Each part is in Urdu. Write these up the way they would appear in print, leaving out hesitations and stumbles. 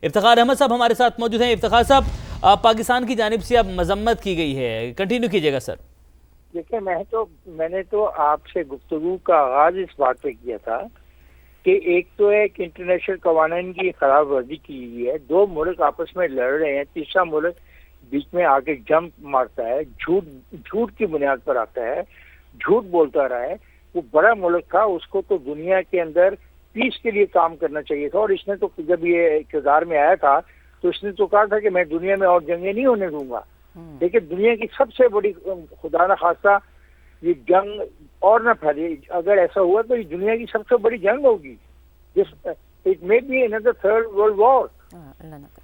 افتخار احمد صاحب ہمارے ساتھ موجود ہیں۔ افتخار صاحب، پاکستان کی جانب سے اب مذمت کی گئی ہے، کنٹینیو کیجیے گا سر۔ دیکھیں، میں نے تو آپ سے گفتگو کا آغاز اس بات پہ کیا تھا کہ ایک تو ہے کہ انٹرنیشنل قوانین کی خلاف ورزی کی گئی ہے، دو ملک آپس میں لڑ رہے ہیں، تیسرا ملک بیچ میں آ کے جمپ مارتا ہے، جھوٹ کی بنیاد پر آتا ہے، جھوٹ بولتا رہا ہے۔ وہ بڑا ملک تھا، اس کو تو دنیا کے اندر پیس کے لیے کام کرنا چاہیے تھا، اور اس نے تو جب یہ اقتدار میں آیا تھا تو اس نے تو کہا تھا کہ میں دنیا میں اور جنگیں نہیں ہونے دوں گا، لیکن دنیا کی سب سے بڑی، خدا نہ خواستہ یہ جنگ اور نہ پھیلے، اگر ایسا ہوا تو یہ دنیا کی سب سے بڑی جنگ ہوگی، it may be another third world war.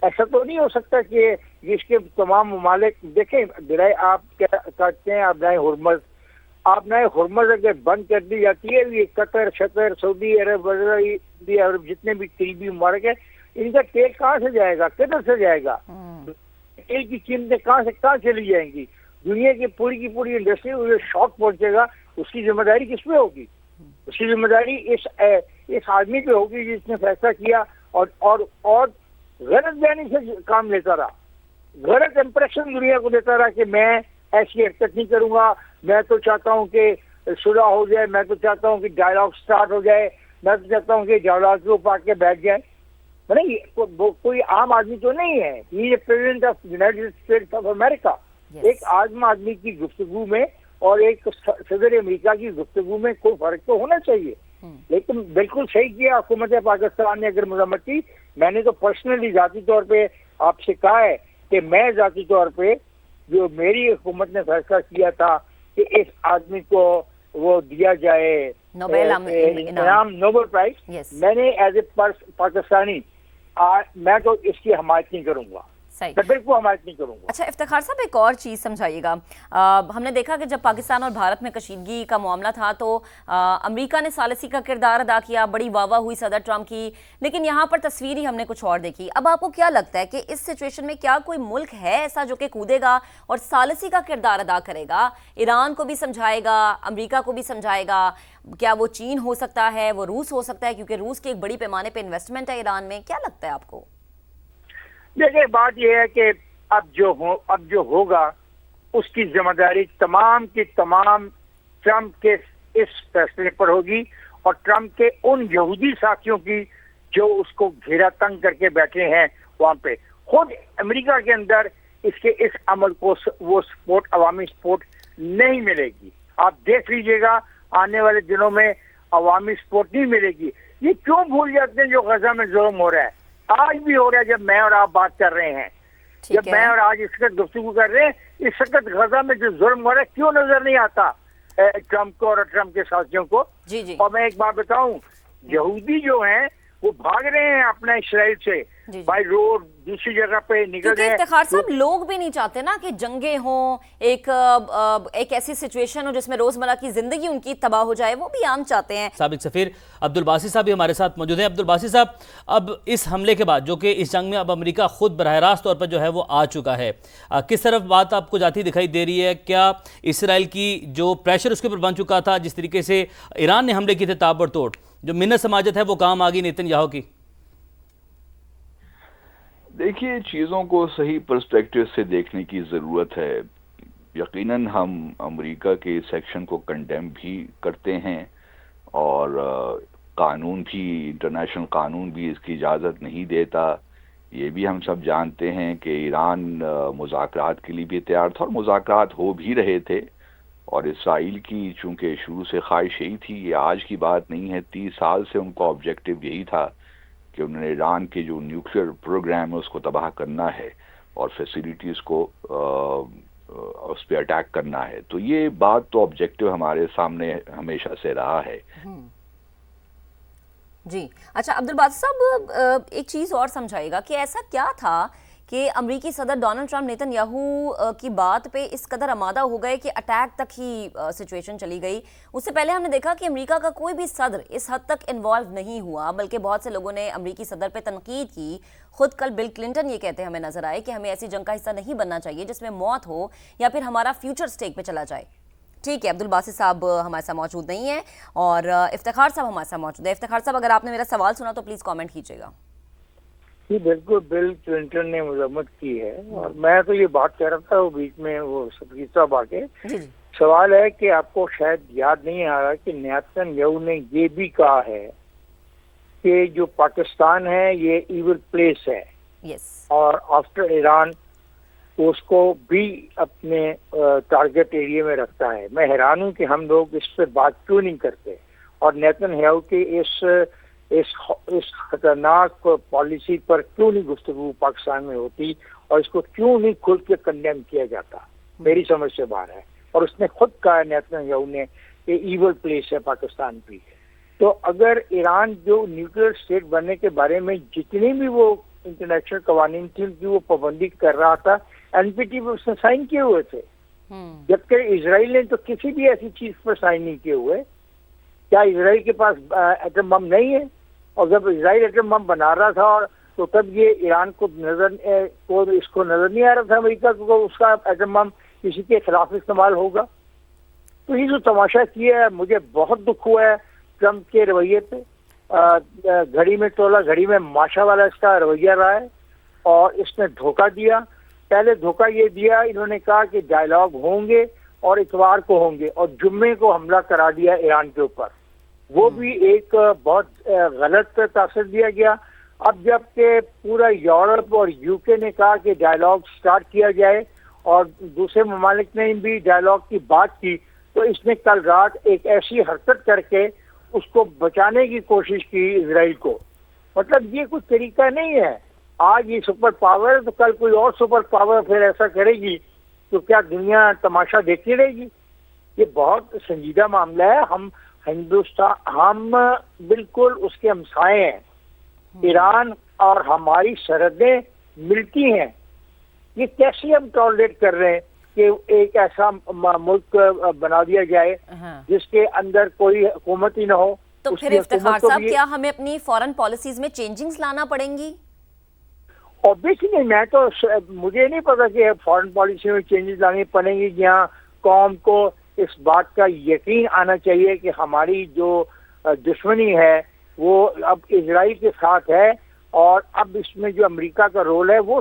ایسا تو نہیں ہو سکتا کہ اس کے تمام ممالک دیکھیں، برائے آپ کیا کہتے ہیں آبنائے ہرمز اگر بند کر دی جاتی ہے، یہ قطر، شطر، سعودی عرب وغیرہ جتنے بھی قریبی ممالک ہیں، ان کا تیل کہاں سے جائے گا، کدھر سے جائے گا؟ تیل کی قیمتیں کہاں چلی جائیں گی؟ دنیا کی پوری انڈسٹری کو شاک پہنچے گا، اس کی ذمہ داری کس پہ ہوگی؟ اس کی ذمہ داری اس آدمی پہ ہوگی جس نے فیصلہ کیا اور غلط بیانی سے کام لیتا رہا، غلط امپریشن دنیا کو دیتا رہا کہ میں ایسی حرکت نہیں کروں گا، میں تو چاہتا ہوں کہ صلح ہو جائے، میں تو چاہتا ہوں کہ ڈائلاگ سٹارٹ ہو جائے، میں تو چاہتا ہوں کہ ڈائلاگ کے اوپر آ کے بیٹھ جائے۔ کوئی عام آدمی تو نہیں ہے، he is president of United States of America. ایک عام آدمی کی گفتگو میں اور ایک صدر امریکہ کی گفتگو میں کوئی فرق تو ہونا چاہیے، لیکن بالکل صحیح کیا حکومت پاکستان نے اگر مذمت کی۔ میں نے تو پرسنلی ذاتی طور پہ آپ سے کہا ہے کہ میں ذاتی طور پہ جو میری حکومت نے فیصلہ کیا تھا کہ اس آدمی کو وہ دیا جائے انعام، نوبل پرائز، میں نے ایز اے پاکستانی میں تو اس کی حمایت نہیں کروں گا، میں بالکل حمایت نہیں کروں گا۔ اچھا افتخار صاحب، ایک اور چیز سمجھائیے گا، ہم نے دیکھا کہ جب پاکستان اور بھارت میں کشیدگی کا معاملہ تھا تو امریکہ نے ثالثی کا کردار ادا کیا، بڑی واہ واہ ہوئی صدر ٹرمپ کی، لیکن یہاں پر تصویر ہی ہم نے کچھ اور دیکھی۔ اب آپ کو کیا لگتا ہے کہ اس سچویشن میں کیا کوئی ملک ہے ایسا جو کہ کودے گا اور ثالثی کا کردار ادا کرے گا، ایران کو بھی سمجھائے گا، امریکہ کو بھی سمجھائے گا؟ کیا وہ چین ہو سکتا ہے، وہ روس ہو سکتا ہے، کیونکہ روس کی ایک بڑی پیمانے پہ انویسٹمنٹ ہے ایران میں؟ کیا لگتا ہے آپ کو؟ دیکھیں، بات یہ ہے کہ اب جو ہوگا اس کی ذمہ داری تمام کی تمام ٹرمپ کے اس فیصلے پر ہوگی، اور ٹرمپ کے ان یہودی ساتھیوں کی جو اس کو گھیرا تنگ کر کے بیٹھے ہیں وہاں پہ۔ خود امریکہ کے اندر اس عمل کو وہ سپورٹ، عوامی سپورٹ نہیں ملے گی۔ آپ دیکھ لیجئے گا آنے والے دنوں میں عوامی سپورٹ نہیں ملے گی۔ یہ کیوں بھول جاتے ہیں جو غزہ میں ظلم ہو رہا ہے؟ آج بھی ہو رہا ہے، جب میں اور آپ بات کر رہے ہیں، جب میں اور آج اس وقت گفتگو کر رہے ہیں، اس وقت غزہ میں جو ظلم ہو رہا ہے کیوں نظر نہیں آتا ٹرمپ کو اور ٹرمپ کے ساتھیوں کو؟ اور میں ایک بات بتاؤں، یہودی جو ہیں وہ بھاگ رہے ہیں اپنا اسرائیل سے، بائی روڈ دوسری جگہ پہ نکل رہے ہیں۔ افتخار صاحب، لوگ بھی نہیں چاہتے نا کہ جنگیں ہوں، ایک ایسی سچویشن ہو جس میں روزمرہ کی زندگی ان کی تباہ ہو جائے، وہ بھی عام چاہتے ہیں۔ سابق سفیر عبدالباسط صاحب بھی ہمارے ساتھ موجود ہیں۔ عبدالباسط صاحب، اب اس حملے کے بعد جو کہ اس جنگ میں اب امریکہ خود براہ راست طور پر جو ہے وہ آ چکا ہے، کس طرف بات آپ کو جاتی دکھائی دے رہی ہے؟ کیا اسرائیل کی جو پریشر اس کے اوپر بن چکا تھا، جس طریقے سے ایران نے حملے کی تھے تابڑ توڑ، جو منت سماجت ہے وہ کام آ گئی نیتن یاہو کی؟ دیکھیے، چیزوں کو صحیح پرسپیکٹو سے دیکھنے کی ضرورت ہے۔ یقیناً ہم امریکہ کے اس ایکشن کو کنڈیم بھی کرتے ہیں، اور قانون بھی، انٹرنیشنل قانون بھی اس کی اجازت نہیں دیتا۔ یہ بھی ہم سب جانتے ہیں کہ ایران مذاکرات کے لیے بھی تیار تھا، اور مذاکرات ہو بھی رہے تھے، اور اسرائیل کی چونکہ شروع سے خواہش یہی تھی، یہ آج کی بات نہیں ہے، 30 سال سے ان کا آبجیکٹو یہی تھا کہ انہوں نے ایران کے جو نیوکلیئر پروگرام ہے اس کو تباہ کرنا ہے اور فیسیلیٹیز کو اس پہ اٹیک کرنا ہے۔ تو یہ بات تو آبجیکٹو ہمارے سامنے ہمیشہ سے رہا ہے۔ جی اچھا عبدالباسط صاحب، ایک چیز اور سمجھائے گا کہ ایسا کیا تھا کہ امریکی صدر ڈونلڈ ٹرمپ نیتن یاہو کی بات پہ اس قدر آمادہ ہو گئے کہ اٹیک تک ہی سچویشن چلی گئی؟ اس سے پہلے ہم نے دیکھا کہ امریکہ کا کوئی بھی صدر اس حد تک انوالو نہیں ہوا، بلکہ بہت سے لوگوں نے امریکی صدر پہ تنقید کی۔ خود کل بل کلنٹن یہ کہتے ہمیں نظر آئے کہ ہمیں ایسی جنگ کا حصہ نہیں بننا چاہیے جس میں موت ہو یا پھر ہمارا فیوچر سٹیک پہ چلا جائے۔ ٹھیک ہے، عبدالباسط صاحب ہمارے ساتھ موجود نہیں ہیں اور افتخار صاحب ہمارے ساتھ موجود ہے۔ افتخار صاحب، اگر آپ نے میرا سوال سنا تو پلیز کامنٹ کیجیے گا۔ جی بالکل، بل کلنٹن نے مذمت کی ہے، اور میں تو یہ بات کہہ رہا تھا وہ بیچ میں وہ صدیق صاحب آ کے، جی جی سوال ہے کہ آپ کو شاید یاد نہیں آ رہا کہ نیتن یاہو نے یہ بھی کہا ہے کہ جو پاکستان ہے یہ ایول پلیس ہے، یس اور آفٹر ایران اس کو بھی اپنے ٹارگٹ ایریا میں رکھتا ہے۔ میں حیران ہوں کہ ہم لوگ اس پہ بات کیوں نہیں کرتے، اور نیتن یاہو کی اس خطرناک پالیسی پر کیوں نہیں گفتگو پاکستان میں ہوتی، اور اس کو کیوں نہیں کھل کے کنڈیم کیا جاتا، میری سمجھ سے باہر ہے۔ اور اس نے خود کہا نیتن یاہو نے کہ ایول پلیس ہے پاکستان بھی۔ تو اگر ایران جو نیوکلیر اسٹیٹ بننے کے بارے میں جتنی بھی وہ انٹرنیشنل قوانین تھی ان کی وہ پابندی کر رہا تھا، این پی ٹی پہ اس نے سائن کیے ہوئے تھے، جبکہ اسرائیل نے تو کسی بھی ایسی چیز پر سائن نہیں کیے ہوئے۔ کیا اسرائیل کے پاس ایٹم بم نہیں ہے؟ اور جب اسرائیل ایٹم بم بنا رہا تھا اور تو تب یہ ایران کو نظر نہیں آ رہا تھا امریکہ کو اس کا ایٹم بم کسی کے خلاف استعمال ہوگا؟ تو یہ جو تماشا کیا ہے، مجھے بہت دکھ ہوا ہے ٹرمپ کے رویے پہ۔ گھڑی میں تولا گھڑی میں ماشا والا اس کا رویہ رہا ہے، اور اس نے دھوکہ دیا۔ پہلے دھوکہ یہ دیا، انہوں نے کہا کہ ڈائیلاگ ہوں گے اور اتوار کو ہوں گے، اور جمعے کو حملہ کرا دیا ایران کے اوپر۔ وہ بھی ایک بہت غلط تاثر دیا گیا۔ اب جب کہ پورا یورپ اور یو کے نے کہا کہ ڈائیلاگ سٹارٹ کیا جائے، اور دوسرے ممالک نے بھی ڈائیلاگ کی بات کی، تو اس نے کل رات ایک ایسی حرکت کر کے اس کو بچانے کی کوشش کی اسرائیل کو۔ مطلب یہ کوئی طریقہ نہیں ہے۔ آج یہ سپر پاور ہے تو کل کوئی اور سپر پاور پھر ایسا کرے گی تو کیا دنیا تماشا دیکھتی رہے گی؟ یہ بہت سنجیدہ معاملہ ہے۔ ہم بالکل اس کے ہمسائے ہیں۔ ایران اور ہماری سرحدیں ملتی ہیں، یہ کیسے ہم ٹالریٹ کر رہے ہیں کہ ایک ایسا ملک بنا دیا جائے جس کے اندر کوئی حکومت ہی نہ ہو؟ تو پھر افتخار صاحب کیا ہمیں اپنی فورن پالیسیز میں چینجنگز لانا پڑیں گی؟ اوبیسلی میں تو مجھے نہیں پتا کہ فورن پالیسی میں چینجز لانی پڑیں گی، جہاں قوم کو اس بات کا یقین آنا چاہیے کہ ہماری جو دشمنی ہے وہ اب اسرائیل کے ساتھ ہے، اور اب اس میں جو امریکہ کا رول ہے وہ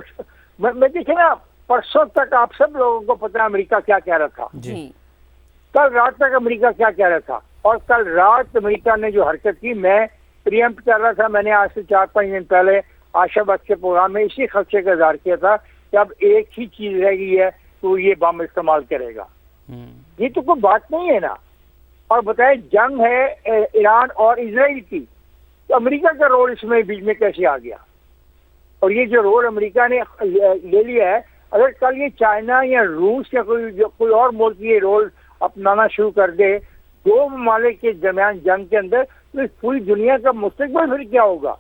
میں دیکھیں نا، پرسوں تک آپ سب لوگوں کو پتا ہے امریکہ کیا کہہ رہا تھا، جی کل رات تک امریکہ کیا کہہ رہا تھا، اور کل رات امریکہ نے جو حرکت کی، میں پریمپٹ کر رہا تھا، میں نے آج سے 4-5 دن پہلے آشا بخش کے پروگرام میں اسی خدشے کا اظہار کیا تھا کہ اب ایک ہی چیز رہ گئی ہے تو یہ بم استعمال کرے گا۔ یہ تو کوئی بات نہیں ہے نا۔ اور بتائیں جنگ ہے ایران اور اسرائیل کی، تو امریکہ کا رول اس میں بیچ میں کیسے آ گیا؟ اور یہ جو رول امریکہ نے لے لیا ہے، اگر کل یہ چائنا یا روس یا کوئی اور ملک یہ رول اپنانا شروع کر دے دو ممالک کے درمیان جنگ کے اندر، تو اس پوری دنیا کا مستقبل پھر کیا ہوگا؟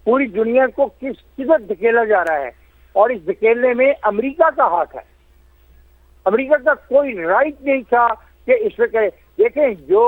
پوری دنیا کو کس طرف دھکیلا جا رہا ہے، اور اس دھکیلنے میں امریکہ کا ہاتھ ہے۔ امریکہ کا کوئی رائٹ نہیں تھا کہ اس پہ کرے۔ دیکھیں جو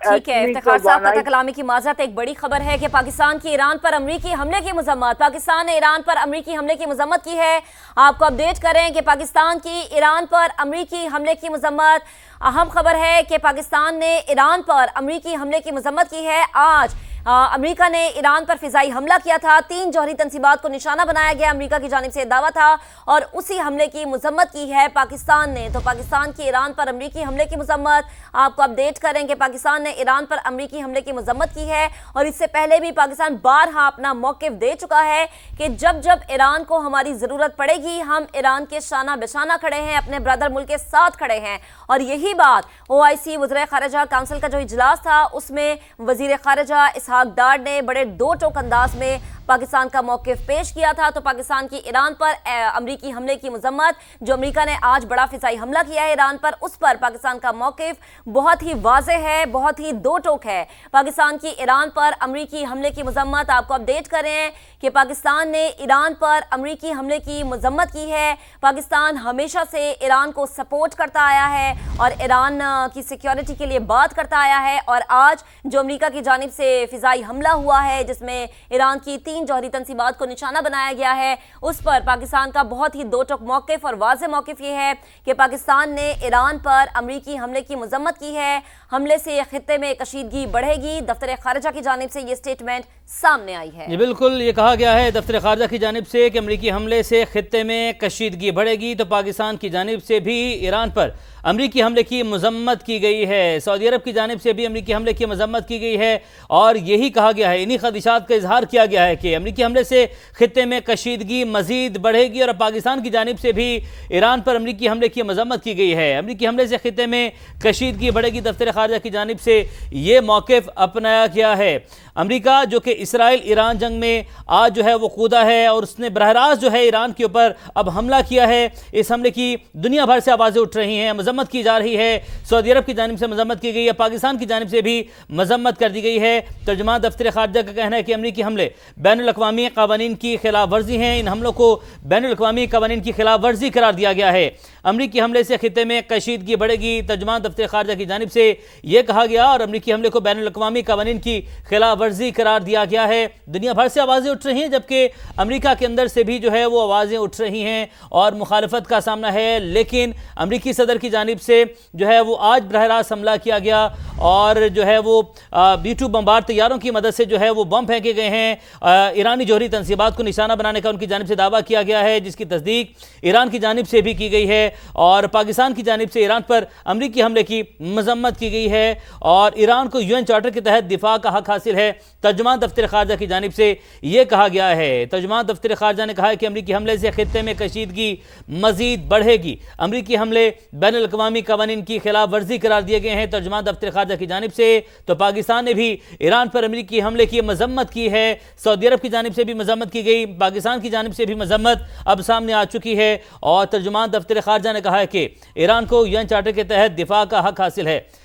ٹھیک ہے افتخار صاحب، قطع کلامی کی معذرت، ایک بڑی خبر ہے کہ پاکستان کی ایران پر امریکی حملے کی مذمت، پاکستان نے ایران پر امریکی حملے کی مذمت کی ہے۔ آپ کو اپڈیٹ کریں کہ پاکستان کی ایران پر امریکی حملے کی مذمت، اہم خبر ہے کہ پاکستان نے ایران پر امریکی حملے کی مذمت کی ہے۔ آج امریکہ نے ایران پر فضائی حملہ کیا تھا، 3 جوہری تنصیبات کو نشانہ بنایا گیا، امریکہ کی جانب سے دعویٰ تھا، اور اسی حملے کی مذمت کی ہے پاکستان نے۔ تو پاکستان کی ایران پر امریکی حملے کی مذمت، آپ کو اپڈیٹ کریں کہ پاکستان نے ایران پر امریکی حملے کی مذمت کی ہے، اور اس سے پہلے بھی پاکستان بارہا اپنا موقف دے چکا ہے کہ جب جب ایران کو ہماری ضرورت پڑے گی ہم ایران کے شانہ بشانہ کھڑے ہیں، اپنے برادر ملک کے ساتھ کھڑے ہیں۔ اور یہی بات OIC وزراء خارجہ کونسل کا جو اجلاس تھا اس میں وزیر خارجہ اسحاق ڈار نے بڑے دو ٹوک انداز میں پاکستان کا موقف پیش کیا تھا۔ تو پاکستان کی ایران پر امریکی حملے کی مذمت، جو امریکہ نے آج بڑا فضائی حملہ کیا ہے ایران پر، اس پر پاکستان کا موقف بہت ہی واضح ہے، بہت ہی دو ٹوک ہے۔ پاکستان کی ایران پر امریکی حملے کی مذمت، آپ کو اپڈیٹ کریں کہ پاکستان نے ایران پر امریکی حملے کی مذمت کی ہے۔ پاکستان ہمیشہ سے ایران کو سپورٹ کرتا آیا ہے اور ایران کی سیکیورٹی کے لیے بات کرتا آیا ہے، اور آج جو امریکہ کی جانب سے فضائی فضائی حملہ ہوا ہے جس میں ایران کی 3 جوہری تنصیبات کو نشانہ بنایا گیا ہے، اس پر پاکستان کا بہت ہی دو ٹوک موقف اور واضح موقف یہ ہے کہ پاکستان نے ایران پر امریکی حملے کی مذمت کی ہے۔ حملے سے خطے میں کشیدگی بڑھے گی، دفتر خارجہ کی جانب سے یہ سٹیٹمنٹ سامنے آئی ہے۔ جی بالکل، یہ کہا گیا ہے دفتر خارجہ کی جانب سے کہ امریکی حملے سے خطے میں کشیدگی بڑھے گی، تو پاکستان کی جانب سے بھی ایران پر امریکی حملے کی مذمت کی گئی ہے، سعودی عرب کی جانب سے بھی امریکی حملے کی مذمت کی گئی ہے، اور یہی کہا گیا ہے، انہی خدشات کا اظہار کیا گیا ہے کہ امریکی حملے سے خطے میں کشیدگی مزید بڑھے گی، اور پاکستان کی جانب سے بھی ایران پر امریکی حملے کی مذمت کی گئی ہے۔ امریکی حملے سے خطے میں کشیدگی بڑھے گی، دفتر خارجہ کی جانب سے یہ موقف اپنایا گیا ہے۔ امریکہ جو کہ اسرائیل ایران جنگ میں آج جو ہے وہ کودہ ہے، اور اس نے براہ راست جو ہے ایران کے اوپر اب حملہ کیا ہے، اس حملے کی دنیا بھر سے آوازیں اٹھ رہی ہیں، مذمت کی جا رہی ہے، سعودی عرب کی جانب سے مذمت کی گئی ہے، پاکستان کی جانب سے بھی مذمت کر دی گئی ہے۔ ترجمان دفتر خارجہ کا کہنا ہے کہ امریکی حملے بین الاقوامی قوانین کی خلاف ورزی ہیں، ان حملوں کو بین الاقوامی قوانین کی خلاف ورزی قرار دیا گیا ہے۔ امریکی حملے سے خطے میں کشیدگی بڑھے گی، ترجمان دفتر خارجہ کی جانب سے یہ کہا گیا، اور امریکی حملے کو بین الاقوامی قوانین کی خلاف ورزی قرار دیا گیا ہے۔ دنیا بھر سے آوازیں اٹھ رہی ہیں، جبکہ امریکہ کے اندر سے بھی جو ہے وہ آوازیں اٹھ رہی ہیں اور مخالفت کا سامنا ہے، لیکن امریکی صدر کی جانب سے جو ہے وہ آج براہ راست حملہ کیا گیا، اور جو ہے وہ B-2 بمبار طیاروں کی مدد سے جو ہے وہ بم پھینکے گئے ہیں۔ ایرانی جوہری تنصیبات کو نشانہ بنانے کا ان کی جانب سے دعویٰ کیا گیا ہے، جس کی تصدیق ایران کی جانب سے بھی کی گئی ہے، اور پاکستان کی جانب سے ایران پر امریکی حملے کی مذمت کی گئی ہے، اور ایران کو UN چارٹر کے تحت دفاع کا حق حاصل ہے۔ ترجمان دفتر خارجہ کی جانب سے یہ کہا گیا ہے، ترجمان دفتر خارجہ نے کہا ہے کہ امریکی حملے سے خطے میں کشیدگی مزید بڑھے گی، امریکی حملے بین الاقوامی قوانین کی خلاف ورزی قرار دیے گئے ہیں ترجمان دفتر خارجہ کی جانب سے۔ تو پاکستان نے بھی ایران پر امریکی حملے کی مذمت کی ہے، سعودی عرب کی جانب سے بھی مذمت کی گئی، پاکستان کی جانب سے بھی مذمت اب سامنے آ چکی ہے، اور ترجمان دفتر خارجہ نے کہا ہے کہ ایران کو UN چارٹر کے تحت دفاع کا حق حاصل ہے۔